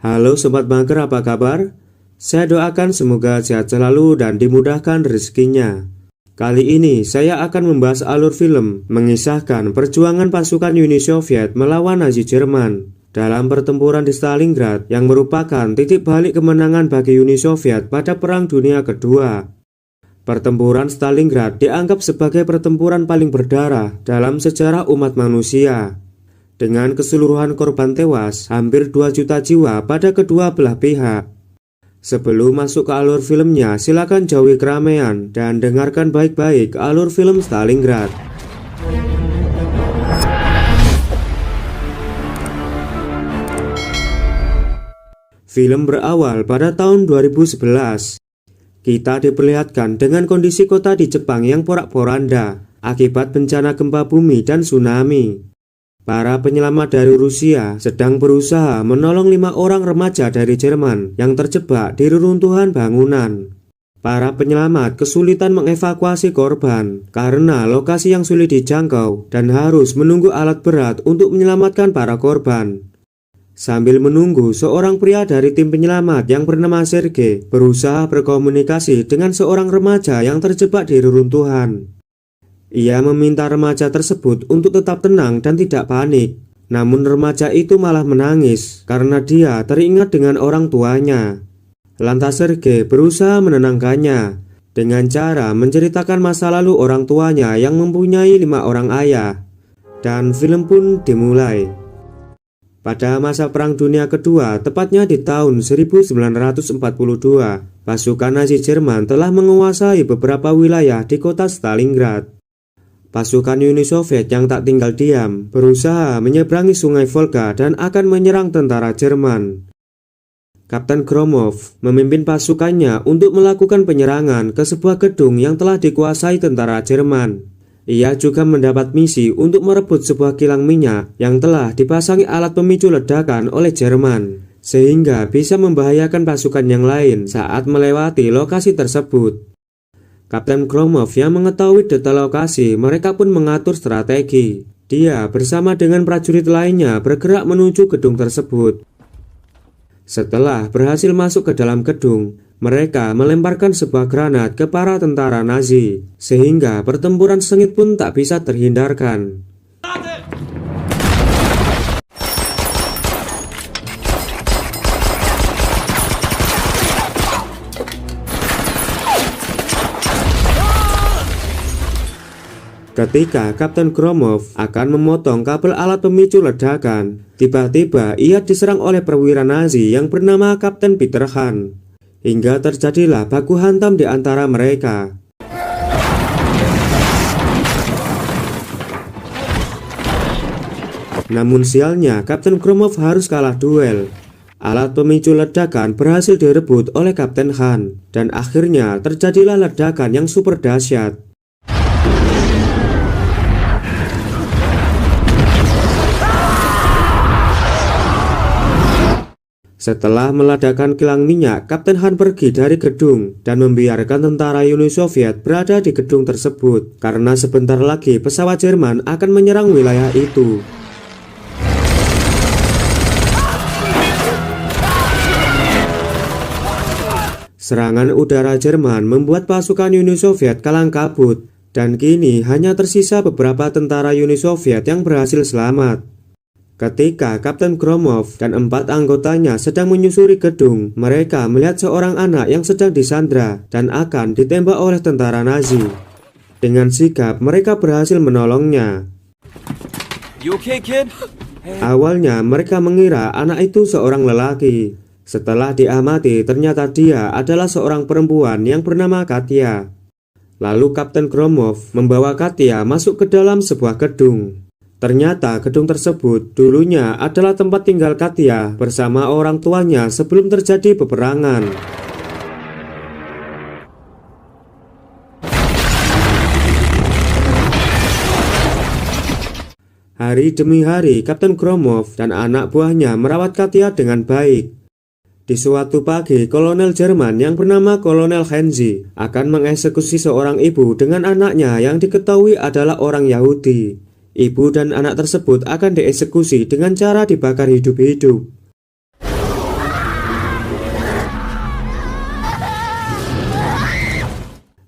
Halo Sobat Mager, apa kabar? Saya doakan semoga sehat selalu dan dimudahkan rezekinya. Kali ini saya akan membahas alur film mengisahkan perjuangan pasukan Uni Soviet melawan Nazi Jerman dalam pertempuran di Stalingrad yang merupakan titik balik kemenangan bagi Uni Soviet pada Perang Dunia Kedua. Pertempuran Stalingrad dianggap sebagai pertempuran paling berdarah dalam sejarah umat manusia, dengan keseluruhan korban tewas hampir 2 juta jiwa pada kedua belah pihak. Sebelum masuk ke alur filmnya, silakan jauhi keramaian dan dengarkan baik-baik alur film Stalingrad. Film berawal pada tahun 2011. Kita diperlihatkan dengan kondisi kota di Jepang yang porak-poranda akibat bencana gempa bumi dan tsunami. Para penyelamat dari Rusia sedang berusaha menolong 5 orang remaja dari Jerman yang terjebak di reruntuhan bangunan. Para penyelamat kesulitan mengevakuasi korban karena lokasi yang sulit dijangkau dan harus menunggu alat berat untuk menyelamatkan para korban. Sambil menunggu, seorang pria dari tim penyelamat yang bernama Sergei berusaha berkomunikasi dengan seorang remaja yang terjebak di reruntuhan. Ia meminta remaja tersebut untuk tetap tenang dan tidak panik. Namun remaja itu malah menangis karena dia teringat dengan orang tuanya. Lantas Sergei berusaha menenangkannya dengan cara menceritakan masa lalu orang tuanya yang mempunyai 5 orang ayah. Dan film pun dimulai. Pada masa Perang Dunia Kedua, tepatnya di tahun 1942, pasukan Nazi Jerman telah menguasai beberapa wilayah di kota Stalingrad. Pasukan Uni Soviet yang tak tinggal diam berusaha menyeberangi sungai Volga dan akan menyerang tentara Jerman. Kapten Gromov memimpin pasukannya untuk melakukan penyerangan ke sebuah gedung yang telah dikuasai tentara Jerman. Ia juga mendapat misi untuk merebut sebuah kilang minyak yang telah dipasangi alat pemicu ledakan oleh Jerman, sehingga bisa membahayakan pasukan yang lain saat melewati lokasi tersebut. Kapten Gromov yang mengetahui detail lokasi, mereka pun mengatur strategi. Dia bersama dengan prajurit lainnya bergerak menuju gedung tersebut. Setelah berhasil masuk ke dalam gedung, mereka melemparkan sebuah granat ke para tentara Nazi, sehingga pertempuran sengit pun tak bisa terhindarkan. Ketika Kapten Gromov akan memotong kabel alat pemicu ledakan, tiba-tiba ia diserang oleh perwira Nazi yang bernama Kapten Peter Hahn. Hingga terjadilah baku hantam di antara mereka. Namun sialnya, Kapten Gromov harus kalah duel. Alat pemicu ledakan berhasil direbut oleh Kapten Hahn, dan akhirnya terjadilah ledakan yang super dahsyat. Setelah meledakkan kilang minyak, Kapten Hahn pergi dari gedung dan membiarkan tentara Uni Soviet berada di gedung tersebut karena sebentar lagi pesawat Jerman akan menyerang wilayah itu. Serangan udara Jerman membuat pasukan Uni Soviet kalang kabut dan kini hanya tersisa beberapa tentara Uni Soviet yang berhasil selamat. Ketika Kapten Gromov dan 4 anggotanya sedang menyusuri gedung, mereka melihat seorang anak yang sedang disandra dan akan ditembak oleh tentara Nazi. Dengan sigap, mereka berhasil menolongnya. You okay, kid? Awalnya mereka mengira anak itu seorang lelaki. Setelah diamati, ternyata dia adalah seorang perempuan yang bernama Katya. Lalu Kapten Gromov membawa Katya masuk ke dalam sebuah gedung. Ternyata gedung tersebut dulunya adalah tempat tinggal Katya bersama orang tuanya sebelum terjadi peperangan. Hari demi hari, Kapten Gromov dan anak buahnya merawat Katya dengan baik. Di suatu pagi, kolonel Jerman yang bernama Kolonel Henzi akan mengeksekusi seorang ibu dengan anaknya yang diketahui adalah orang Yahudi. Ibu dan anak tersebut akan dieksekusi dengan cara dibakar hidup-hidup.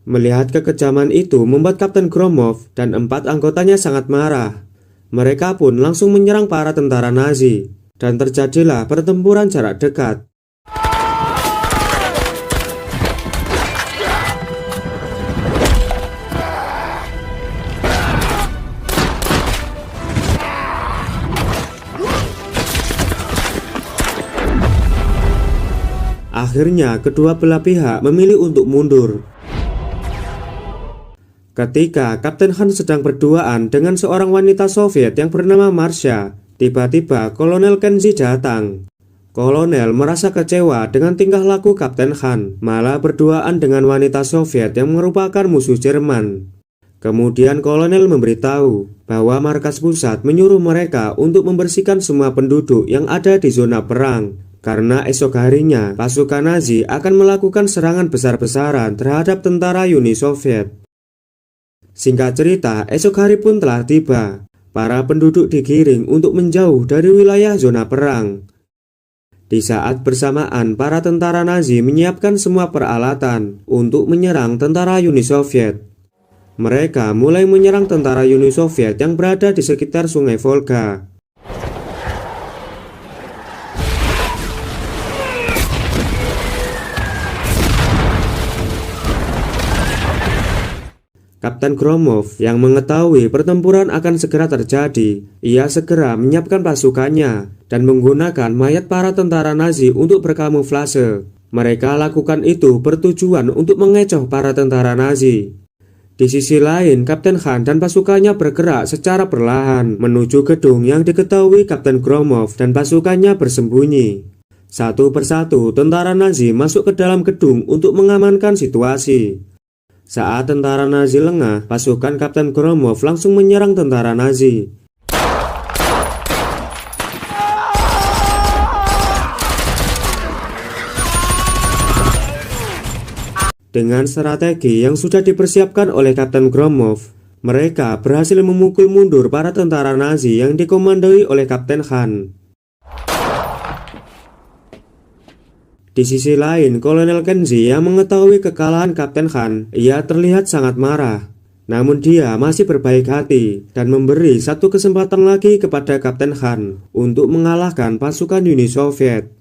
Melihat kekejaman itu membuat Kapten Gromov dan 4 anggotanya sangat marah. Mereka pun langsung menyerang para tentara Nazi, dan terjadilah pertempuran jarak dekat. Akhirnya kedua belah pihak memilih untuk mundur. Ketika Kapten Han sedang berduaan dengan seorang wanita Soviet yang bernama Marsha, tiba-tiba Kolonel Kenji datang. Kolonel merasa kecewa dengan tingkah laku Kapten Han, malah berduaan dengan wanita Soviet yang merupakan musuh Jerman. Kemudian Kolonel memberitahu bahwa markas pusat menyuruh mereka untuk membersihkan semua penduduk yang ada di zona perang, karena esok harinya pasukan Nazi akan melakukan serangan besar-besaran terhadap tentara Uni Soviet. Singkat cerita, esok hari pun telah tiba. Para penduduk digiring untuk menjauh dari wilayah zona perang. Di saat bersamaan, para tentara Nazi menyiapkan semua peralatan untuk menyerang tentara Uni Soviet. Mereka mulai menyerang tentara Uni Soviet yang berada di sekitar Sungai Volga. Kapten Gromov yang mengetahui pertempuran akan segera terjadi, ia segera menyiapkan pasukannya dan menggunakan mayat para tentara Nazi untuk berkamuflase. Mereka lakukan itu bertujuan untuk mengecoh para tentara Nazi. Di sisi lain, Kapten Han dan pasukannya bergerak secara perlahan menuju gedung yang diketahui Kapten Gromov dan pasukannya bersembunyi. Satu persatu tentara Nazi masuk ke dalam gedung untuk mengamankan situasi. Saat tentara Nazi lengah, pasukan Kapten Gromov langsung menyerang tentara Nazi. Dengan strategi yang sudah dipersiapkan oleh Kapten Gromov, mereka berhasil memukul mundur para tentara Nazi yang dikomandoi oleh Kapten Han. Di sisi lain, Kolonel Kenji yang mengetahui kekalahan Kapten Han, ia terlihat sangat marah. Namun dia masih berbaik hati dan memberi satu kesempatan lagi kepada Kapten Han untuk mengalahkan pasukan Uni Soviet.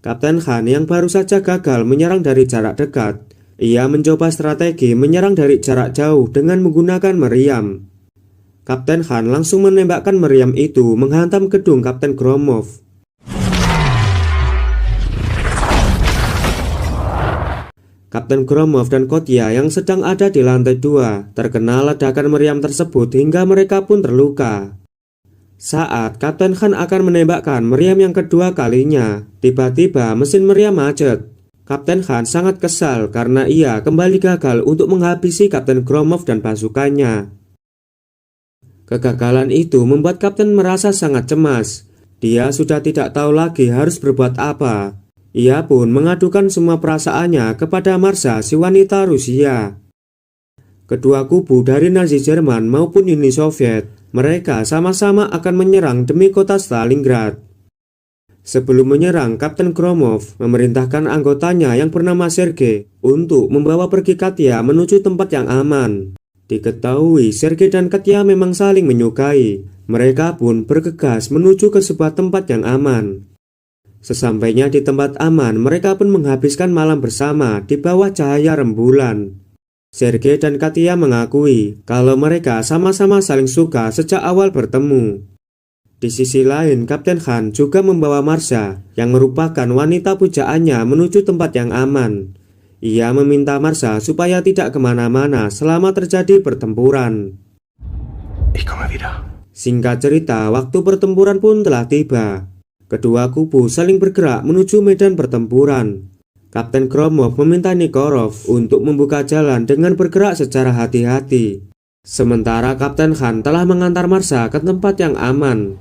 Kapten Han yang baru saja gagal menyerang dari jarak dekat, ia mencoba strategi menyerang dari jarak jauh dengan menggunakan meriam. Kapten Han langsung menembakkan meriam itu menghantam gedung Kapten Gromov. Kapten Gromov dan Kotya yang sedang ada di lantai 2 terkena ledakan meriam tersebut hingga mereka pun terluka. Saat Kapten Han akan menembakkan meriam yang kedua kalinya, tiba-tiba mesin meriam macet. Kapten Han sangat kesal karena ia kembali gagal untuk menghabisi Kapten Gromov dan pasukannya. Kegagalan itu membuat Kapten merasa sangat cemas. Dia sudah tidak tahu lagi harus berbuat apa. Ia pun mengadukan semua perasaannya kepada Marsha, si wanita Rusia. Kedua kubu dari Nazi Jerman maupun Uni Soviet, mereka sama-sama akan menyerang demi kota Stalingrad. Sebelum menyerang, Kapten Gromov memerintahkan anggotanya yang bernama Sergei untuk membawa pergi Katya menuju tempat yang aman. Diketahui Sergei dan Katya memang saling menyukai. Mereka pun bergegas menuju ke sebuah tempat yang aman. Sesampainya di tempat aman, mereka pun menghabiskan malam bersama di bawah cahaya rembulan. Sergei dan Katya mengakui kalau mereka sama-sama saling suka sejak awal bertemu. Di sisi lain, Kapten Han juga membawa Marsha yang merupakan wanita pujaannya menuju tempat yang aman. Ia meminta Marsha supaya tidak kemana-mana selama terjadi pertempuran. Singkat cerita, waktu pertempuran pun telah tiba. Kedua kubu saling bergerak menuju medan pertempuran. Kapten Gromov meminta Nikorov untuk membuka jalan dengan bergerak secara hati-hati. Sementara Kapten Han telah mengantar Marsha ke tempat yang aman.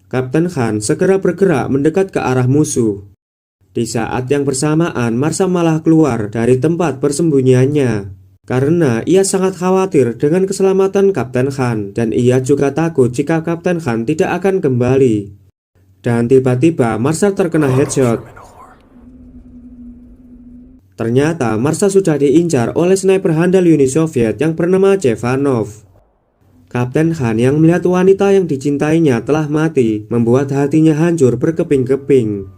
Kapten Han segera bergerak mendekat ke arah musuh. Di saat yang bersamaan, Marsha malah keluar dari tempat persembunyiannya. Karena ia sangat khawatir dengan keselamatan Kapten Han dan ia juga takut jika Kapten Han tidak akan kembali. Dan tiba-tiba Marsha terkena headshot. Ternyata Marsha sudah diincar oleh sniper handal Uni Soviet yang bernama Chevanov. Kapten Han yang melihat wanita yang dicintainya telah mati membuat hatinya hancur berkeping-keping.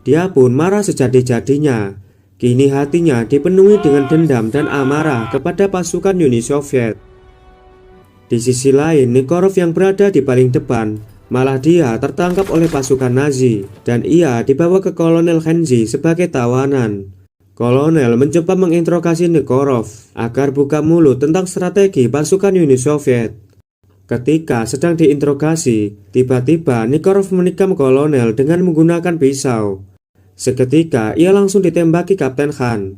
Dia pun marah sejadi-jadinya. Kini hatinya dipenuhi dengan dendam dan amarah kepada pasukan Uni Soviet. Di sisi lain, Nikorov yang berada di paling depan, malah dia tertangkap oleh pasukan Nazi dan ia dibawa ke Kolonel Henzi sebagai tawanan. Kolonel mencoba menginterogasi Nikorov agar buka mulut tentang strategi pasukan Uni Soviet. Ketika sedang diinterogasi, tiba-tiba Nikorov menikam kolonel dengan menggunakan pisau. Seketika ia langsung ditembaki Kapten Han.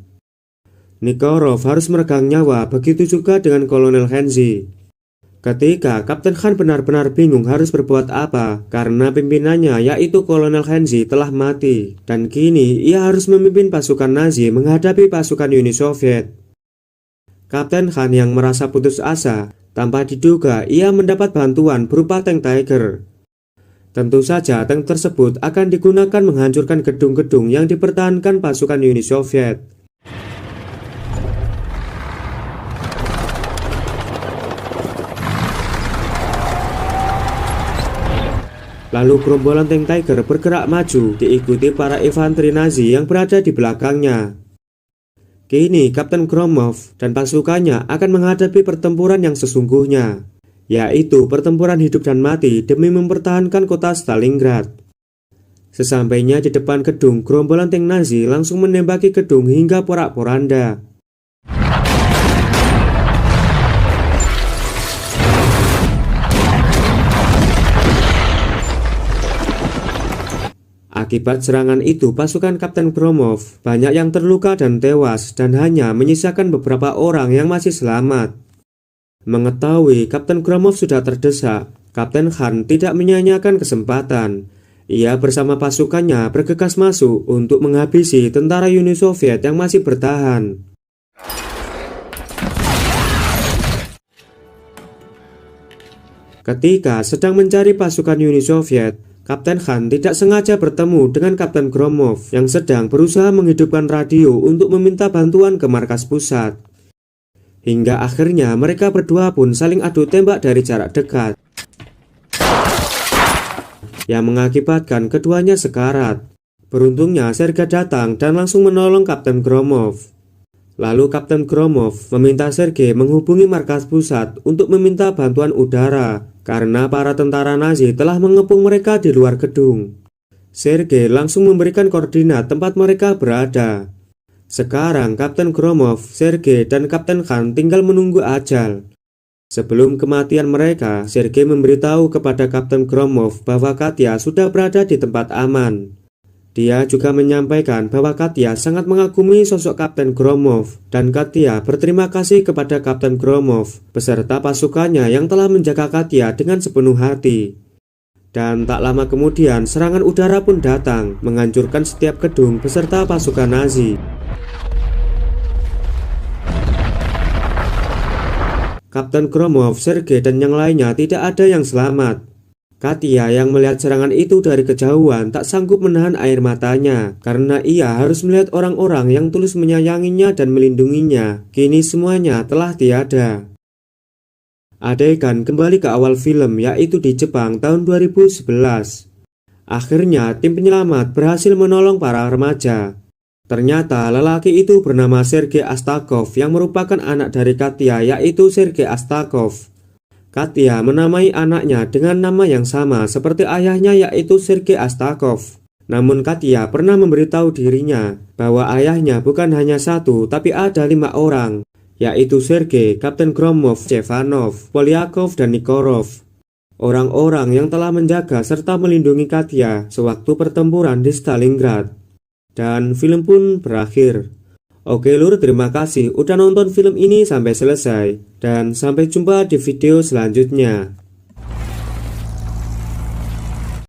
Nikorov harus meregang nyawa, begitu juga dengan Kolonel Henzi. Ketika Kapten Han benar-benar bingung harus berbuat apa karena pimpinannya yaitu Kolonel Henzi telah mati dan kini ia harus memimpin pasukan Nazi menghadapi pasukan Uni Soviet. Kapten Han yang merasa putus asa, tanpa diduga ia mendapat bantuan berupa tank Tiger. Tentu saja tank tersebut akan digunakan menghancurkan gedung-gedung yang dipertahankan pasukan Uni Soviet. Lalu gerombolan tank Tiger bergerak maju diikuti para infanteri Nazi yang berada di belakangnya. Kini Kapten Gromov dan pasukannya akan menghadapi pertempuran yang sesungguhnya, yaitu pertempuran hidup dan mati demi mempertahankan kota Stalingrad. Sesampainya di depan gedung, gerombolan tank Nazi langsung menembaki gedung hingga porak-poranda. Akibat serangan itu, pasukan Kapten Gromov banyak yang terluka dan tewas dan hanya menyisakan beberapa orang yang masih selamat. Mengetahui Kapten Gromov sudah terdesak, Kapten Han tidak menyia-nyiakan kesempatan. Ia bersama pasukannya bergegas masuk untuk menghabisi tentara Uni Soviet yang masih bertahan. Ketika sedang mencari pasukan Uni Soviet, Kapten Han tidak sengaja bertemu dengan Kapten Gromov yang sedang berusaha menghidupkan radio untuk meminta bantuan ke markas pusat. Hingga akhirnya mereka berdua pun saling adu tembak dari jarak dekat, yang mengakibatkan keduanya sekarat. Beruntungnya Sergei datang dan langsung menolong Kapten Gromov. Lalu Kapten Gromov meminta Sergei menghubungi markas pusat untuk meminta bantuan udara karena para tentara Nazi telah mengepung mereka di luar gedung. Sergei langsung memberikan koordinat tempat mereka berada. Sekarang Kapten Gromov, Sergei, dan Kapten Han tinggal menunggu ajal. Sebelum kematian mereka, Sergei memberitahu kepada Kapten Gromov bahwa Katya sudah berada di tempat aman. Dia juga menyampaikan bahwa Katya sangat mengagumi sosok Kapten Gromov dan Katya berterima kasih kepada Kapten Gromov beserta pasukannya yang telah menjaga Katya dengan sepenuh hati. Dan tak lama kemudian serangan udara pun datang menghancurkan setiap gedung beserta pasukan Nazi. Kapten Gromov, Sergei, dan yang lainnya tidak ada yang selamat. Katya yang melihat serangan itu dari kejauhan tak sanggup menahan air matanya karena ia harus melihat orang-orang yang tulus menyayanginya dan melindunginya. Kini semuanya telah tiada. Adegan kembali ke awal film, yaitu di Jepang tahun 2011. Akhirnya tim penyelamat berhasil menolong para remaja. Ternyata lelaki itu bernama Sergei Astakov yang merupakan anak dari Katya, yaitu Sergei Astakov. Katya menamai anaknya dengan nama yang sama seperti ayahnya, yaitu Sergei Astakov. Namun Katya pernah memberitahu dirinya bahwa ayahnya bukan hanya satu tapi ada 5 orang, yaitu Sergei, Kapten Gromov, Chevanov, Polyakov, dan Nikorov. Orang-orang yang telah menjaga serta melindungi Katya sewaktu pertempuran di Stalingrad. Dan film pun berakhir. Oke lur, terima kasih udah nonton film ini sampai selesai. Dan sampai jumpa di video selanjutnya.